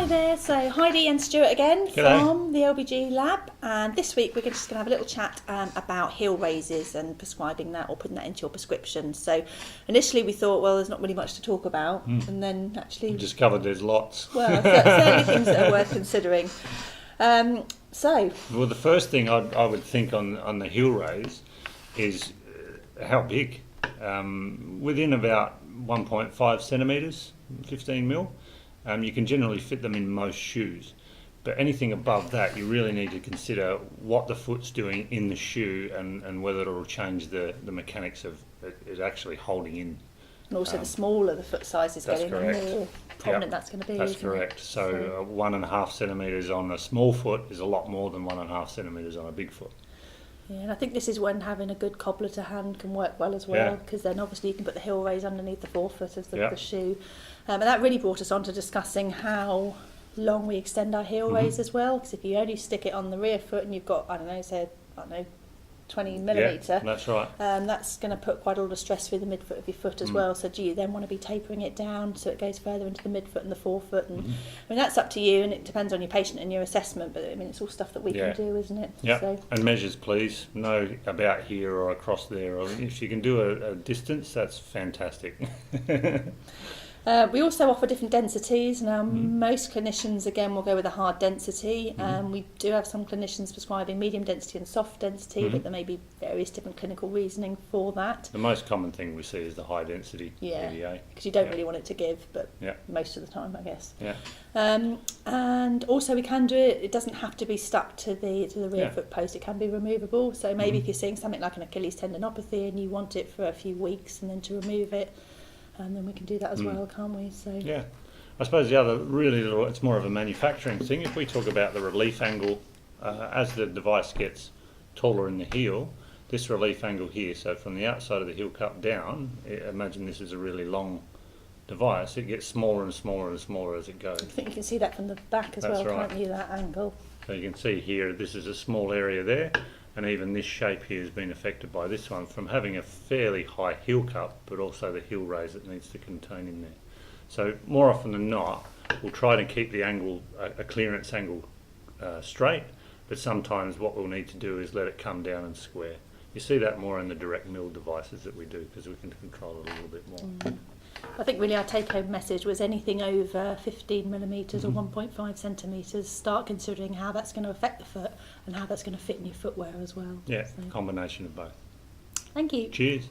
Hi there, so Heidi and Stuart again from the LBG lab, and this week we're just going to have a little chat about heel raises and prescribing that or putting that into your prescription. So initially we thought, well, there's not really much to talk about, and then actually we discovered there's lots. Well, certainly things that are worth considering. Well, the first thing I would think on the heel raise is how big. Within about 1.5 centimetres, 15 mil. You can generally fit them in most shoes, but anything above that you really need to consider what the foot's doing in the shoe and whether it'll change the mechanics of it actually holding in. And also the smaller the foot size is getting, the more prominent that's going to be. That's correct. So 1.5 centimetres on a small foot is a lot more than 1.5 centimetres on a big foot. Yeah, and I think this is when having a good cobbler to hand can work well as well, because then obviously you can put the heel raise underneath the forefoot of the shoe. And that really brought us on to discussing how long we extend our heel raise as well, because if you only stick it on the rear foot and you've got, 20 millimetre, that's right. That's going to put quite a lot of stress through the midfoot of your foot as well. So do you then want to be tapering it down so it goes further into the midfoot and the forefoot? And I mean, that's up to you, and it depends on your patient and your assessment, but I mean, it's all stuff that we can do, isn't it? Yeah. So. And measures, please. Know about here or across there, or if you can do a distance, that's fantastic. We also offer different densities. Now, most clinicians, again, will go with a hard density. We do have some clinicians prescribing medium density and soft density, but there may be various different clinical reasoning for that. The most common thing we see is the high density EVA. Because you don't really want it to give, but most of the time, I guess. Yeah. And also we can do it, it doesn't have to be stuck to the rear foot post, it can be removable. So maybe if you're seeing something like an Achilles tendinopathy and you want it for a few weeks and then to remove it, and then we can do that as well, can't we? So yeah, I suppose the other it's more of a manufacturing thing. If we talk about the relief angle, as the device gets taller in the heel, this relief angle here, so from the outside of the heel cup down, imagine this is a really long device, it gets smaller and smaller and smaller as it goes. I think you can see that from the back as well, can't you, that angle? So you can see here, this is a small area there, and even this shape here has been affected by this one from having a fairly high heel cup, but also the heel raise it needs to contain in there. So more often than not, we'll try to keep the angle, a clearance angle straight, but sometimes what we'll need to do is let it come down and square. You see that more in the direct mill devices that we do, because we can control it a little bit more. I think really our take-home message was anything over 15 millimetres or 1.5 centimetres, start considering how that's going to affect the foot and how that's going to fit in your footwear as well. Yeah, so. Combination of both. Thank you. Cheers.